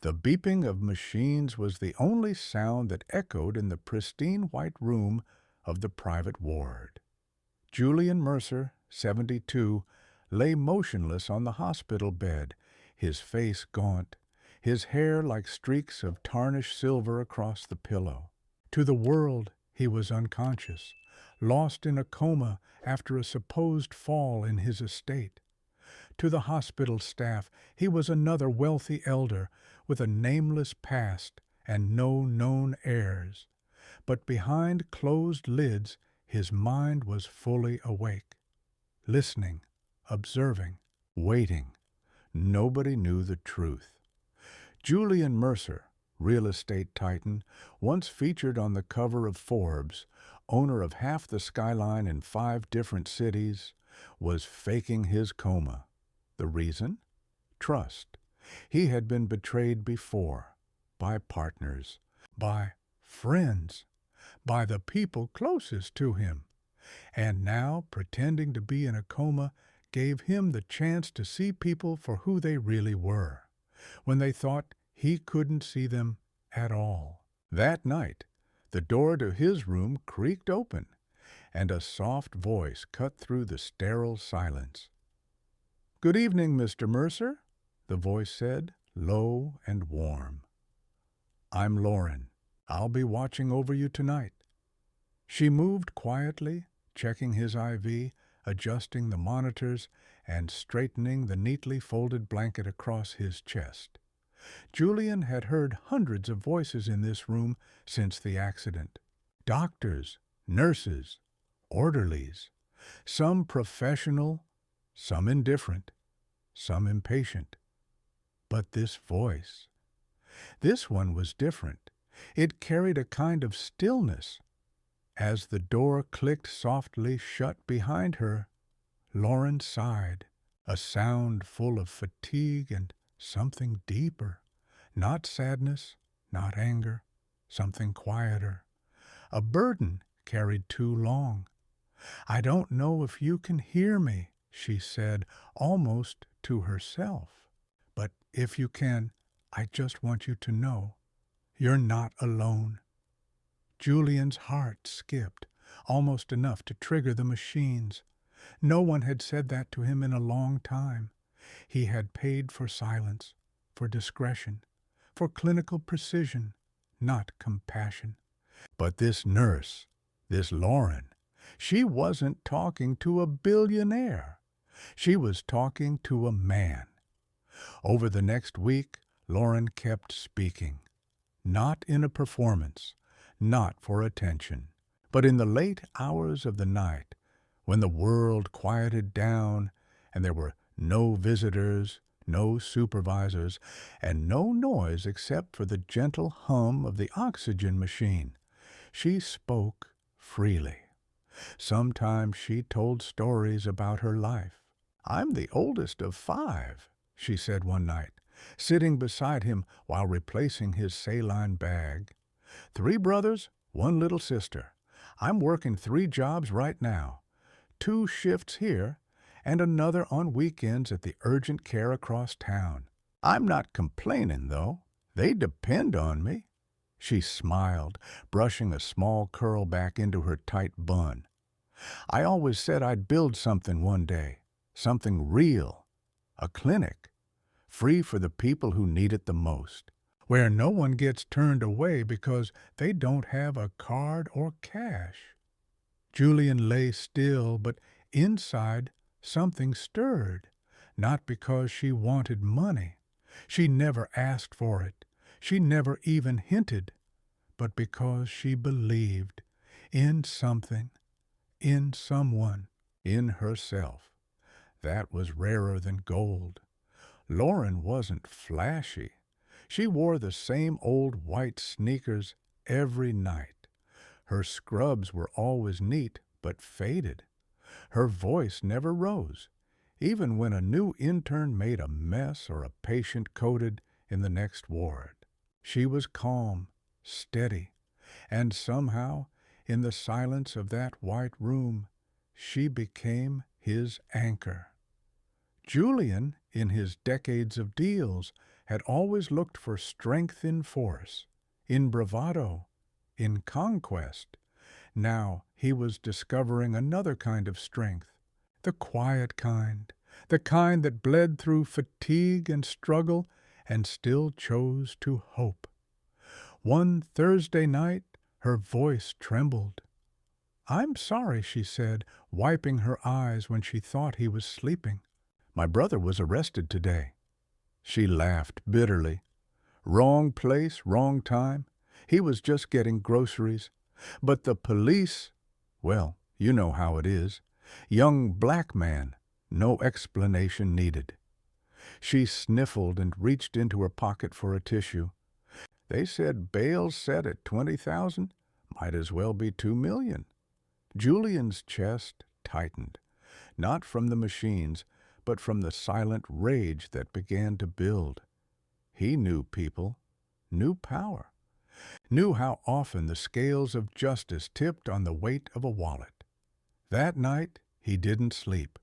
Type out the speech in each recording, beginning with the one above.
The beeping of machines was the only sound that echoed in the pristine white room of the private ward. Julian Mercer, 72, lay motionless on the hospital bed, his face gaunt, his hair like streaks of tarnished silver across the pillow. To the world, he was unconscious, lost in a coma after a supposed fall in his estate. To the hospital staff, he was another wealthy elder with a nameless past and no known heirs. But behind closed lids, his mind was fully awake, listening, observing, waiting. Nobody knew the truth. Julian Mercer, real estate titan, once featured on the cover of Forbes, owner of half the skyline in 5 different cities, was faking his coma. The reason? Trust. He had been betrayed before, by partners, by friends, by the people closest to him. And now, pretending to be in a coma gave him the chance to see people for who they really were, when they thought he couldn't see them at all. That night, the door to his room creaked open, and a soft voice cut through the sterile silence. "Good evening, Mr. Mercer," the voice said, low and warm. "I'm Lauren. I'll be watching over you tonight." She moved quietly, checking his IV, adjusting the monitors, and straightening the neatly folded blanket across his chest. Julian had heard hundreds of voices in this room since the accident. Doctors, nurses, orderlies, some professional, some indifferent, some impatient. But this voice, this one was different. It carried a kind of stillness. As the door clicked softly shut behind her, Lauren sighed, a sound full of fatigue and something deeper. Not sadness, not anger, something quieter. A burden carried too long. "I don't know if you can hear me," she said, almost to herself. "But if you can, I just want you to know you're not alone." Julian's heart skipped, almost enough to trigger the machines. No one had said that to him in a long time. He had paid for silence, for discretion, for clinical precision, not compassion. But this nurse, this Lauren, she wasn't talking to a billionaire. She was talking to a man. Over the next week, Lauren kept speaking. Not in a performance, not for attention, but in the late hours of the night, when the world quieted down and there were no visitors, no supervisors, and no noise except for the gentle hum of the oxygen machine. She spoke freely. Sometimes she told stories about her life. "I'm the oldest of 5, she said one night, sitting beside him while replacing his saline bag. 3 brothers, 1 little sister. I'm working 3 jobs right now. 2 shifts here, and another on weekends at the urgent care across town. I'm not complaining, though. They depend on me." She smiled, brushing a small curl back into her tight bun. "I always said I'd build something one day, something real, a clinic, free for the people who need it the most, where no one gets turned away because they don't have a card or cash." Julian lay still, but inside something stirred, not because she wanted money. She never asked for it. She never even hinted, but because she believed in something, in someone, in herself. That was rarer than gold. Lauren wasn't flashy. She wore the same old white sneakers every night. Her scrubs were always neat but faded. Her voice never rose, even when a new intern made a mess or a patient coded in the next ward. She was calm, steady, and somehow, in the silence of that white room, she became his anchor. Julian, in his decades of deals, had always looked for strength in force, in bravado, in conquest. Now he was discovering another kind of strength, the quiet kind, the kind that bled through fatigue and struggle and still chose to hope. One Thursday night, her voice trembled. "I'm sorry," she said, wiping her eyes when she thought he was sleeping. "My brother was arrested today." She laughed bitterly. Wrong place, wrong time. He was just getting groceries. But the police, well, you know how it is. Young black man, no explanation needed. She sniffled and reached into her pocket for a tissue. They said bail set at 20,000, might as well be 2 million. Julian's chest tightened, not from the machines, but from the silent rage that began to build. He knew people, knew power, knew how often the scales of justice tipped on the weight of a wallet. That night he didn't sleep,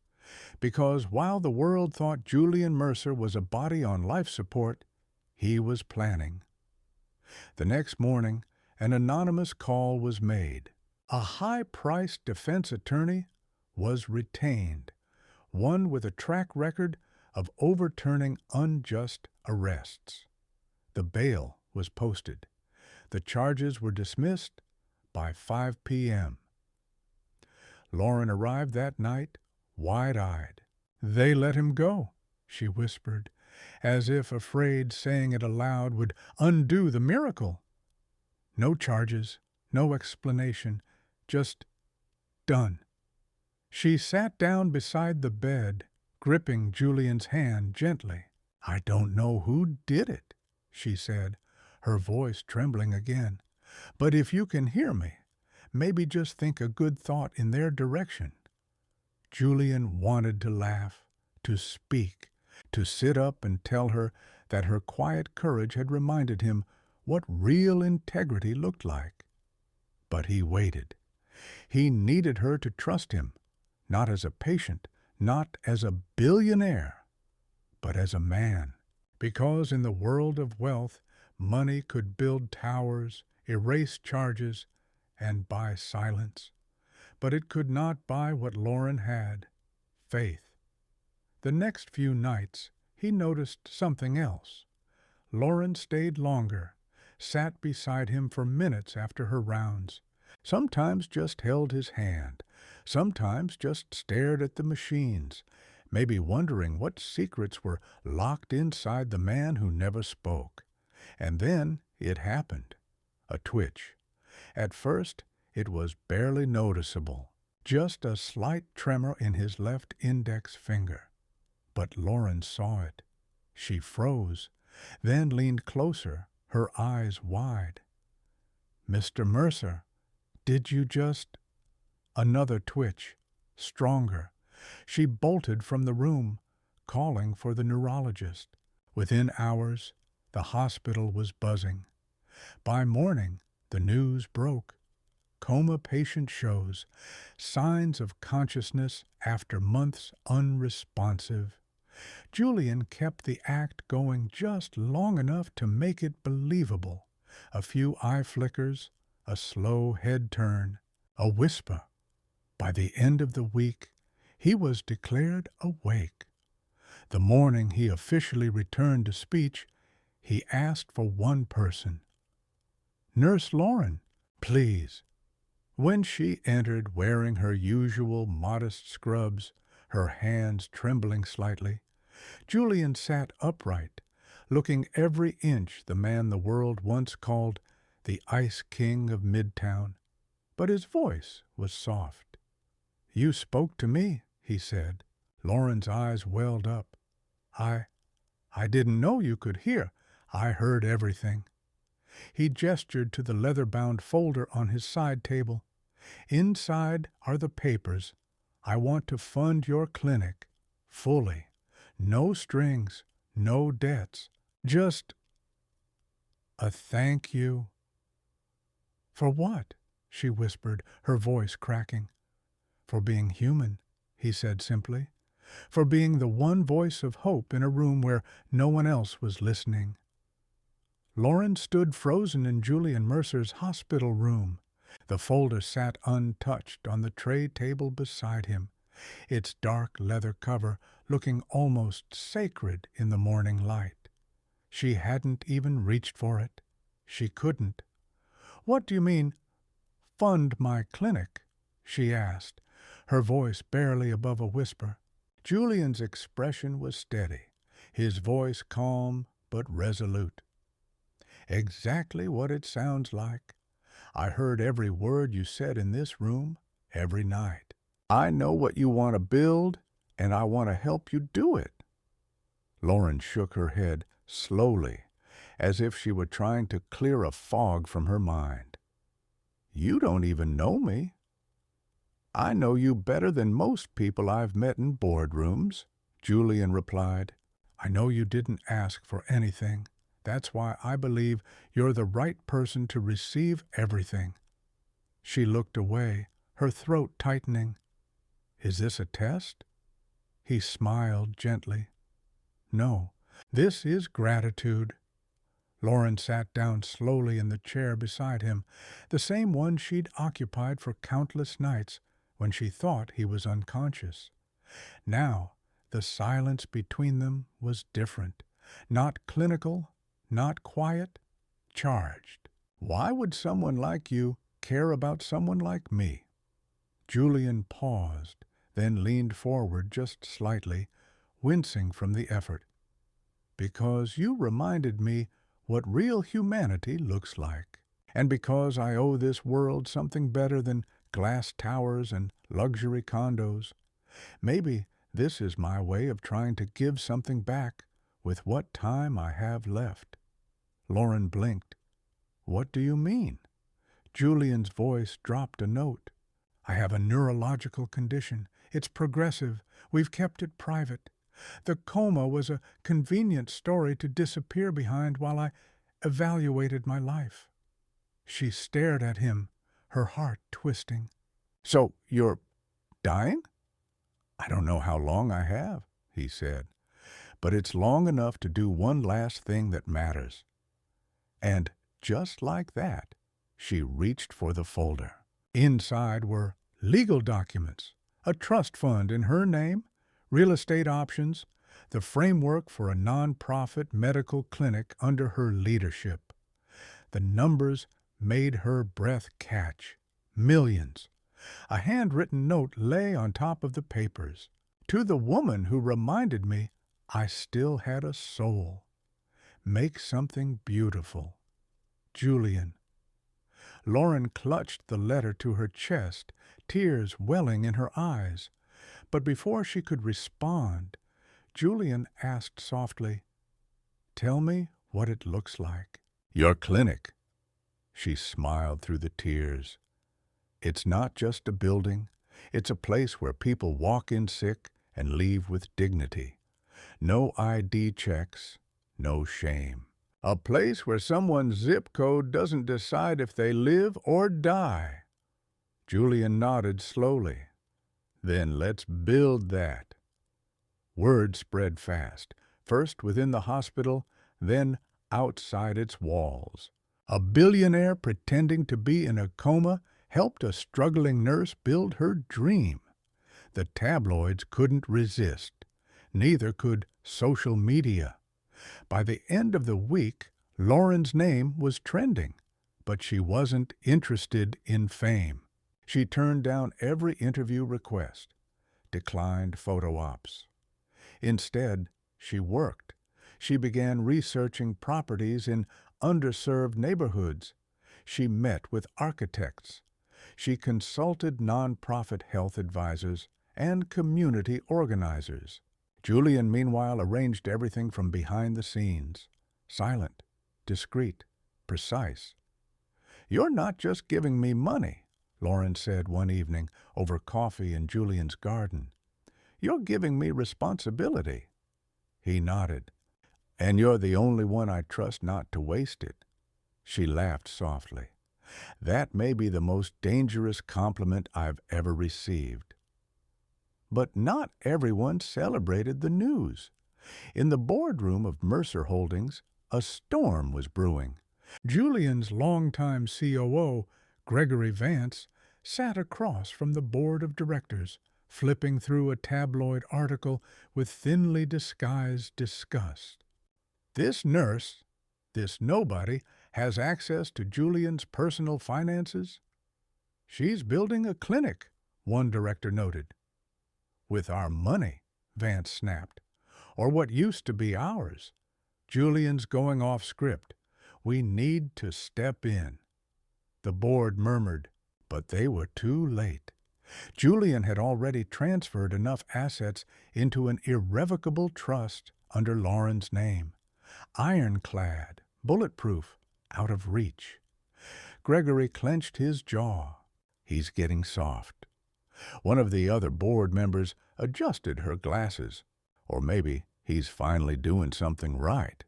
because while the world thought Julian Mercer was a body on life support, he was planning. The next morning, an anonymous call was made. A high-priced defense attorney was retained, one with a track record of overturning unjust arrests. The bail was posted. The charges were dismissed by 5 p.m. Lauren arrived that night, wide-eyed. "They let him go," she whispered, as if afraid saying it aloud would undo the miracle. No charges, no explanation, just done. She sat down beside the bed, gripping Julian's hand gently. "I don't know who did it," she said, her voice trembling again. "But if you can hear me, maybe just think a good thought in their direction." Julian wanted to laugh, to speak, to sit up and tell her that her quiet courage had reminded him what real integrity looked like. But he waited. He needed her to trust him, not as a patient, not as a billionaire, but as a man. Because in the world of wealth, money could build towers, erase charges, and buy silence. But it could not buy what Lauren had, faith. The next few nights, he noticed something else. Lauren stayed longer, sat beside him for minutes after her rounds, sometimes just held his hand, sometimes just stared at the machines, maybe wondering what secrets were locked inside the man who never spoke. And then it happened. A twitch. At first, it was barely noticeable, just a slight tremor in his left index finger. But Lauren saw it. She froze, then leaned closer, her eyes wide. "Mr. Mercer, did you just—" Another twitch, stronger. She bolted from the room, calling for the neurologist. Within hours, the hospital was buzzing. By morning, the news broke. Coma patient shows signs of consciousness after months unresponsive. Julian kept the act going just long enough to make it believable. A few eye flickers, a slow head turn, a whisper. By the end of the week, he was declared awake. The morning he officially returned to speech, he asked for one person. "Nurse Lauren, please." When she entered wearing her usual modest scrubs, her hands trembling slightly, Julian sat upright, looking every inch the man the world once called the Ice King of Midtown. But his voice was soft. "You spoke to me," he said. Lauren's eyes welled up. I didn't know you could hear. I heard everything." He gestured to the leather-bound folder on his side table. "Inside are the papers. I want to fund your clinic, fully. No strings, no debts. Just a thank you." "For what?" she whispered, her voice cracking. "For being human," he said simply. for being the one voice of hope in a room where no one else was listening. Lauren stood frozen in Julian Mercer's hospital room. The folder sat untouched on the tray table beside him, its dark leather cover looking almost sacred in the morning light. She hadn't even reached for it. She couldn't. "What do you mean, fund my clinic?" she asked, her voice barely above a whisper. Julian's expression was steady, his voice calm but resolute. "Exactly what it sounds like. I heard every word you said in this room every night. I know what you want to build, and I want to help you do it." Lauren shook her head slowly, as if she were trying to clear a fog from her mind. "You don't even know me. I know you better than most people I've met in boardrooms," Julian replied. "I know you didn't ask for anything. That's why I believe you're the right person to receive everything." She looked away, her throat tightening. "Is this a test?" He smiled gently. "No, this is gratitude." Lauren sat down slowly in the chair beside him, the same one she'd occupied for countless nights when she thought he was unconscious. Now, the silence between them was different, not clinical, not quiet, charged. "Why would someone like you care about someone like me?" Julian paused, then leaned forward just slightly, wincing from the effort. "Because you reminded me what real humanity looks like. And because I owe this world something better than glass towers and luxury condos. Maybe this is my way of trying to give something back with what time I have left." Lauren blinked. "What do you mean?" Julian's voice dropped a note. "I have a neurological condition. It's progressive. We've kept it private. The coma was a convenient story to disappear behind while I evaluated my life." She stared at him, her heart twisting. "So you're dying?" "I don't know how long I have," he said, "but it's long enough to do one last thing that matters." And just like that, she reached for the folder. Inside were legal documents, a trust fund in her name, real estate options, the framework for a non-profit medical clinic under her leadership. The numbers made her breath catch. Millions. A handwritten note lay on top of the papers. "To the woman who reminded me I still had a soul. Make something beautiful. Julian." Lauren clutched the letter to her chest, tears welling in her eyes. But before she could respond, Julian asked softly, "Tell me what it looks like." "Your clinic." She smiled through the tears. "It's not just a building. It's a place where people walk in sick and leave with dignity. No ID checks, no shame. A place where someone's zip code doesn't decide if they live or die." Julian nodded slowly. "Then let's build that." Word spread fast, first within the hospital, then outside its walls. A billionaire pretending to be in a coma helped a struggling nurse build her dream. The tabloids couldn't resist. Neither could social media. By the end of the week, Lauren's name was trending, but she wasn't interested in fame. She turned down every interview request, declined photo ops. Instead, she worked. She began researching properties in underserved neighborhoods. She met with architects. She consulted nonprofit health advisors and community organizers. Julian, meanwhile, arranged everything from behind the scenes. Silent, discreet, precise. "You're not just giving me money," Lauren said one evening over coffee in Julian's garden. "You're giving me responsibility." He nodded. "And you're the only one I trust not to waste it." She laughed softly. "That may be the most dangerous compliment I've ever received." But not everyone celebrated the news. In the boardroom of Mercer Holdings, a storm was brewing. Julian's longtime COO, Gregory Vance, sat across from the board of directors, flipping through a tabloid article with thinly disguised disgust. This nurse, this nobody, has access to Julian's personal finances? She's building a clinic, one director noted. With our money, Vance snapped. Or what used to be ours. Julian's going off script. We need to step in. The board murmured, but they were too late. Julian had already transferred enough assets into an irrevocable trust under Lauren's name. Ironclad, bulletproof, out of reach. Gregory clenched his jaw. He's getting soft. One of the other board members adjusted her glasses. Or maybe he's finally doing something right.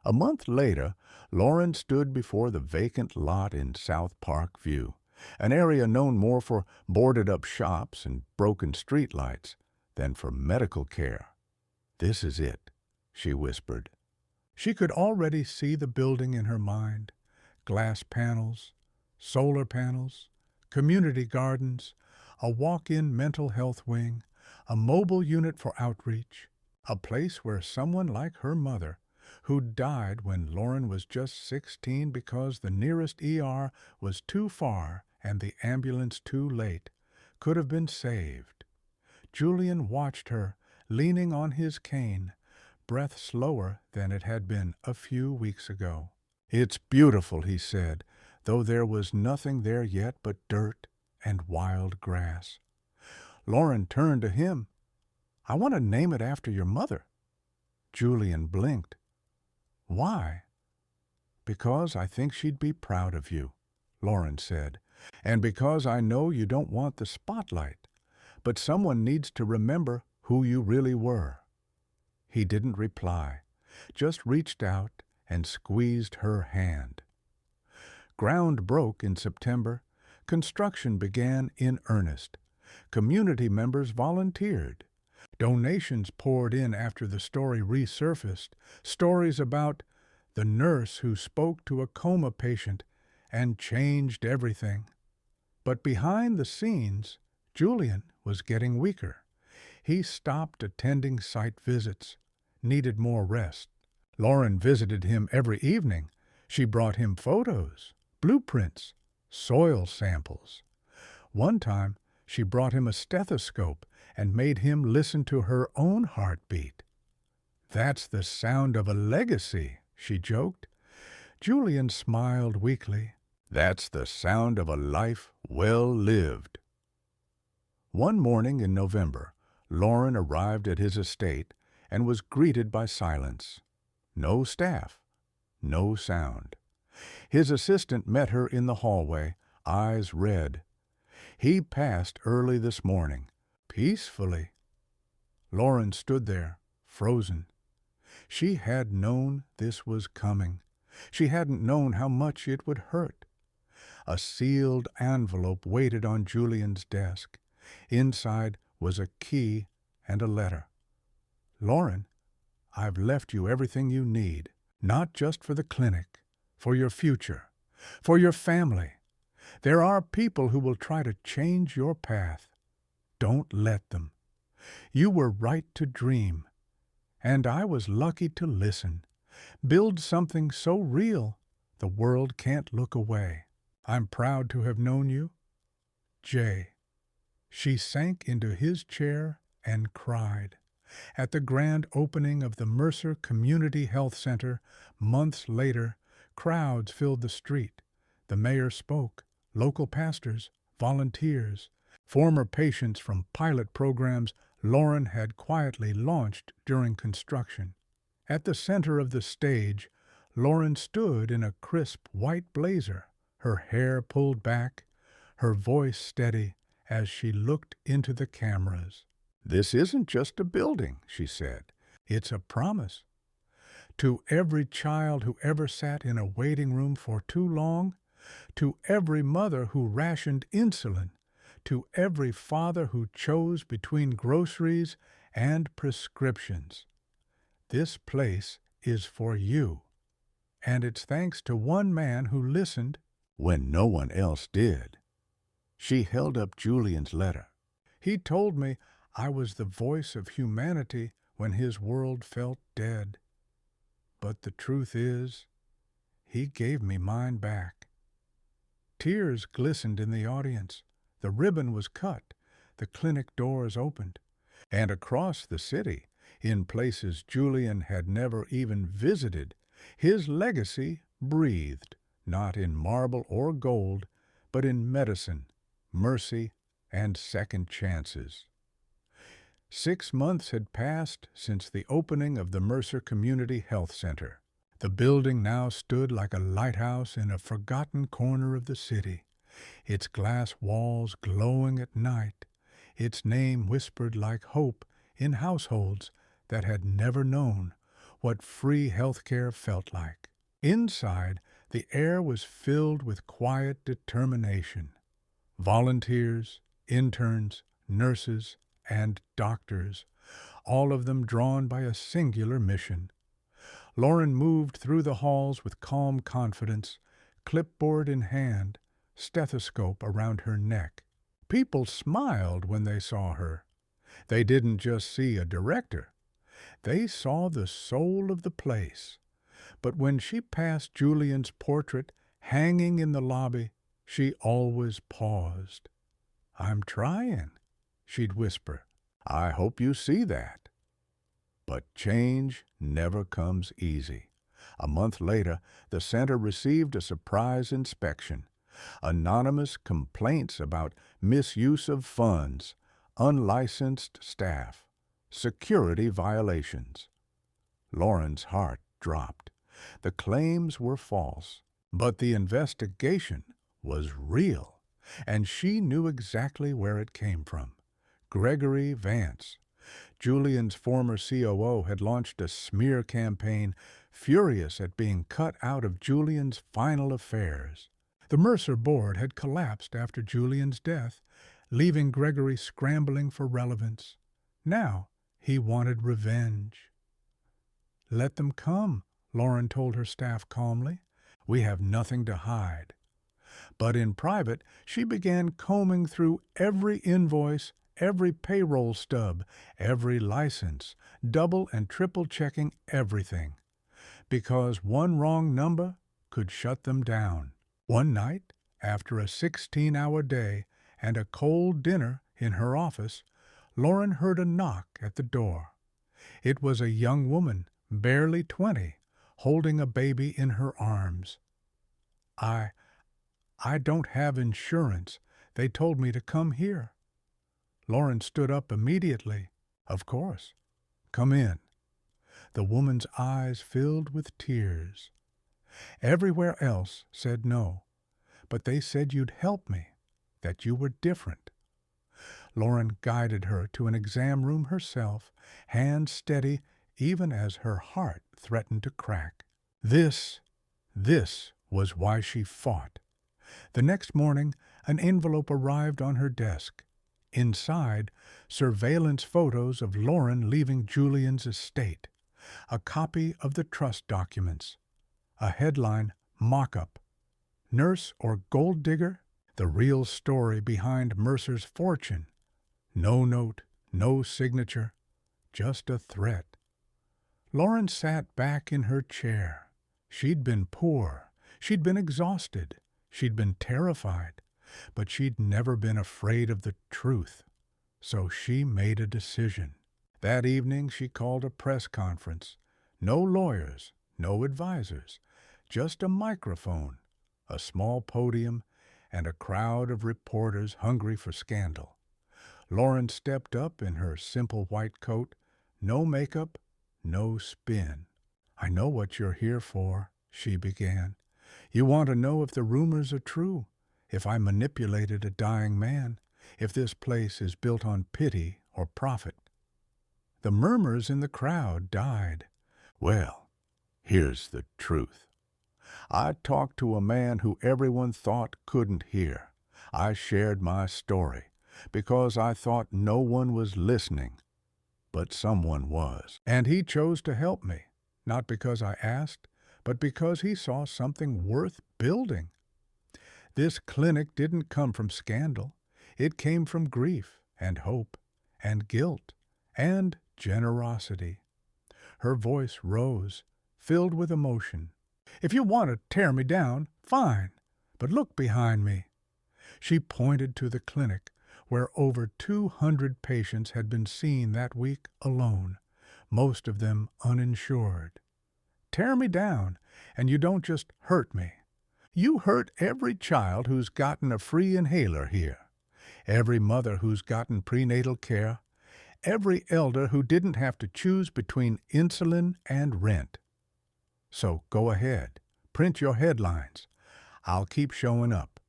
A month later, Lauren stood before the vacant lot in South Park View, an area known more for boarded-up shops and broken streetlights than for medical care. "This is it," she whispered. She could already see the building in her mind. Glass panels, solar panels, community gardens, a walk-in mental health wing, a mobile unit for outreach, a place where someone like her mother, who died when Lauren was just 16 because the nearest ER was too far and the ambulance too late, could have been saved. Julian watched her, leaning on his cane, breath slower than it had been a few weeks ago. "It's beautiful," he said, though there was nothing there yet but dirt and wild grass. Lauren turned to him. "I want to name it after your mother." Julian blinked. "Why?" "Because I think she'd be proud of you," Lauren said, "and because I know you don't want the spotlight, but someone needs to remember who you really were." He didn't reply, just reached out and squeezed her hand. Ground broke in September. Construction began in earnest. Community members volunteered. Donations poured in after the story resurfaced, stories about the nurse who spoke to a coma patient and changed everything. But behind the scenes, Julian was getting weaker. He stopped attending site visits, needed more rest. Lauren visited him every evening. She brought him photos, blueprints, soil samples. One time, she brought him a stethoscope and made him listen to her own heartbeat. "That's the sound of a legacy," she joked. Julian smiled weakly. "That's the sound of a life well lived." One morning in November, Lauren arrived at his estate and was greeted by silence. No staff, no sound. His assistant met her in the hallway, eyes red. He passed early this morning, peacefully. Lauren stood there, frozen. She had known this was coming. She hadn't known how much it would hurt. A sealed envelope waited on Julian's desk. Inside was a key and a letter. "Lauren, I've left you everything you need, not just for the clinic, for your future, for your family. There are people who will try to change your path. Don't let them. You were right to dream, and I was lucky to listen. Build something so real the world can't look away. I'm proud to have known you. Jay." She sank into his chair and cried. At the grand opening of the Mercer Community Health Center, months later, crowds filled the street. The mayor spoke, local pastors, volunteers, former patients from pilot programs Lauren had quietly launched during construction. At the center of the stage, Lauren stood in a crisp white blazer, her hair pulled back, her voice steady as she looked into the cameras. "This isn't just a building," she said. "It's a promise. To every child who ever sat in a waiting room for too long, to every mother who rationed insulin, To every father who chose between groceries and prescriptions, this place is for you. And it's thanks to one man who listened when no one else did. She held up Julian's letter. He told me I was the voice of humanity when his world felt dead. But the truth is, he gave me mine back. Tears glistened in the audience. The ribbon was cut. The clinic doors opened. And across the city, in places Julian had never even visited, his legacy breathed, not in marble or gold, but in medicine, mercy, and second chances. 6 months had passed since the opening of the Mercer Community Health Center. The building now stood like a lighthouse in a forgotten corner of the city, its glass walls glowing at night, its name whispered like hope in households that had never known what free healthcare felt like. Inside, the air was filled with quiet determination. Volunteers, interns, nurses, and doctors, all of them drawn by a singular mission. Lauren moved through the halls with calm confidence, clipboard in hand, stethoscope around her neck. People smiled when they saw her. They didn't just see a director. They saw the soul of the place. But when she passed Julian's portrait hanging in the lobby, she always paused. "I'm trying," she'd whisper. "I hope you see that." But change never comes easy. A month later, the center received a surprise inspection. Anonymous complaints about misuse of funds, unlicensed staff, security violations. Lauren's heart dropped. The claims were false, but the investigation was real, and she knew exactly where it came from. Gregory Vance, Julian's former COO, had launched a smear campaign, furious at being cut out of Julian's final affairs. The Mercer board had collapsed after Julian's death, leaving Gregory scrambling for relevance. Now he wanted revenge. "Let them come," Lauren told her staff calmly. "We have nothing to hide." But in private, she began combing through every invoice, every payroll stub, every license, double and triple checking everything. Because one wrong number could shut them down. One night, after a 16-hour day and a cold dinner in her office, Lauren heard a knock at the door. It was a young woman, barely 20, holding a baby in her arms. I don't have insurance. They told me to come here." Lauren stood up immediately. "Of course. Come in." The woman's eyes filled with tears. "Everywhere else said no, but they said you'd help me, that you were different." Lauren guided her to an exam room herself, hands steady even as her heart threatened to crack. This was why she fought. The next morning, an envelope arrived on her desk. Inside, surveillance photos of Lauren leaving Julian's estate, a copy of the trust documents, a headline mock-up, "Nurse or Gold Digger? The real story behind Mercer's fortune." No note, no signature, just a threat. Lauren sat back in her chair. She'd been poor. She'd been exhausted. She'd been terrified. But she'd never been afraid of the truth. So she made a decision. That evening she called a press conference. No lawyers, no advisors, just a microphone, a small podium, and a crowd of reporters hungry for scandal. Lauren stepped up in her simple white coat, no makeup, no spin. "I know what you're here for," she began. "You want to know if the rumors are true, if I manipulated a dying man, if this place is built on pity or profit." The murmurs in the crowd died. "Well, here's the truth. I talked to a man who everyone thought couldn't hear. I shared my story, because I thought no one was listening, but someone was. And he chose to help me, not because I asked, but because he saw something worth building. This clinic didn't come from scandal. It came from grief and hope and guilt and generosity. Her voice rose, filled with emotion. If you want to tear me down, fine, but look behind me. She pointed to the clinic, where over 200 patients had been seen that week alone, most of them uninsured. Tear me down, and you don't just hurt me. You hurt every child who's gotten a free inhaler here, every mother who's gotten prenatal care, every elder who didn't have to choose between insulin and rent. So go ahead, print your headlines. I'll keep showing up,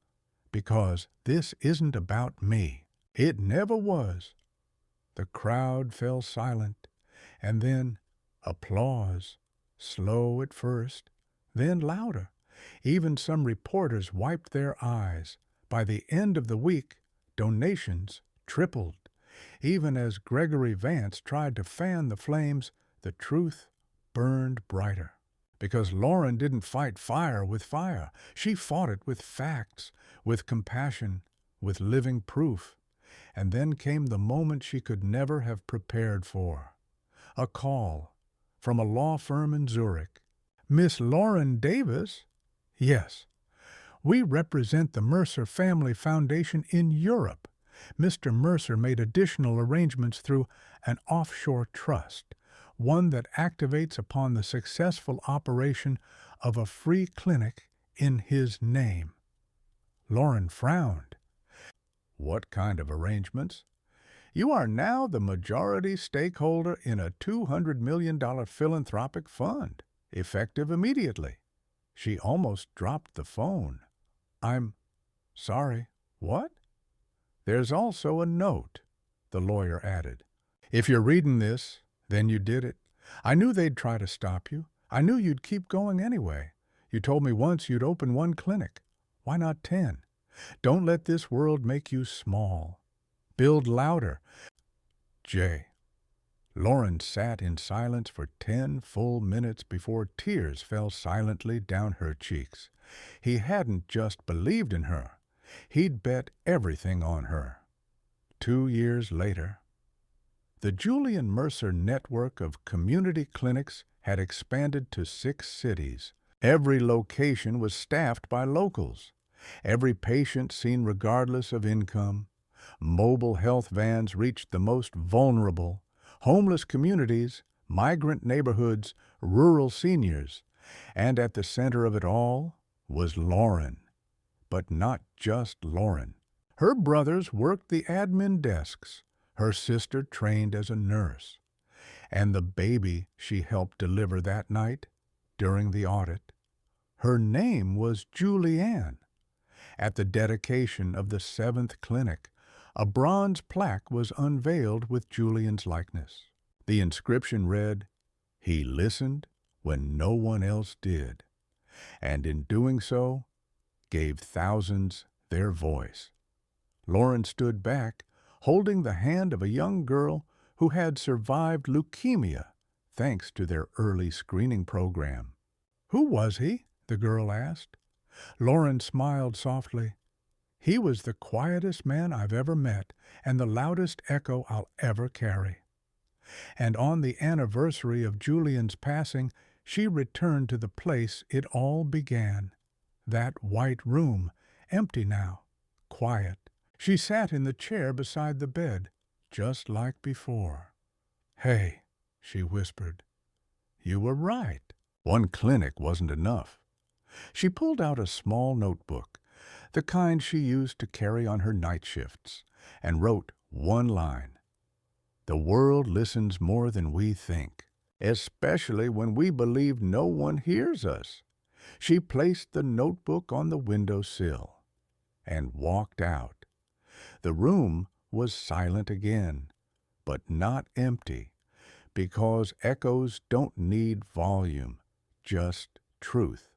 because this isn't about me. It never was. The crowd fell silent, and then applause, slow at first, then louder. Even some reporters wiped their eyes. By the end of the week, donations tripled. Even as Gregory Vance tried to fan the flames, the truth burned brighter. Because Lauren didn't fight fire with fire. She fought it with facts, with compassion, with living proof. And then came the moment she could never have prepared for. A call from a law firm in Zurich. Miss Lauren Davis? Yes. We represent the Mercer Family Foundation in Europe. Mr. Mercer made additional arrangements through an offshore trust, one that activates upon the successful operation of a free clinic in his name. Lauren frowned. What kind of arrangements? You are now the majority stakeholder in a $200 million philanthropic fund, effective immediately. She almost dropped the phone. I'm sorry, what? There's also a note, the lawyer added. If you're reading this, then you did it. I knew they'd try to stop you. I knew you'd keep going anyway. You told me once you'd open one clinic. Why not 10? Don't let this world make you small. Build louder. Jay. Lauren sat in silence for 10 full minutes before tears fell silently down her cheeks. He hadn't just believed in her. He'd bet everything on her. 2 years later, the Julian Mercer network of community clinics had expanded to 6 cities. Every location was staffed by locals. Every patient seen regardless of income. Mobile health vans reached the most vulnerable, homeless communities, migrant neighborhoods, rural seniors. And at the center of it all was Lauren. But not just Lauren. Her brothers worked the admin desks. Her sister trained as a nurse. And the baby she helped deliver that night during the audit, her name was Julianne. At the dedication of the 7th clinic, a bronze plaque was unveiled with Julian's likeness. The inscription read, "He listened when no one else did, and in doing so, gave thousands their voice." Lauren stood back, holding the hand of a young girl who had survived leukemia thanks to their early screening program. "Who was he?" the girl asked. Lauren smiled softly. "He was the quietest man I've ever met and the loudest echo I'll ever carry." And on the anniversary of Julian's passing, she returned to the place it all began. That white room, empty now, quiet. She sat in the chair beside the bed, just like before. "Hey," she whispered, "you were right. One clinic wasn't enough." She pulled out a small notebook, the kind she used to carry on her night shifts, and wrote one line. "The world listens more than we think, especially when we believe no one hears us." She placed the notebook on the windowsill and walked out. The room was silent again, but not empty, because echoes don't need volume, just truth.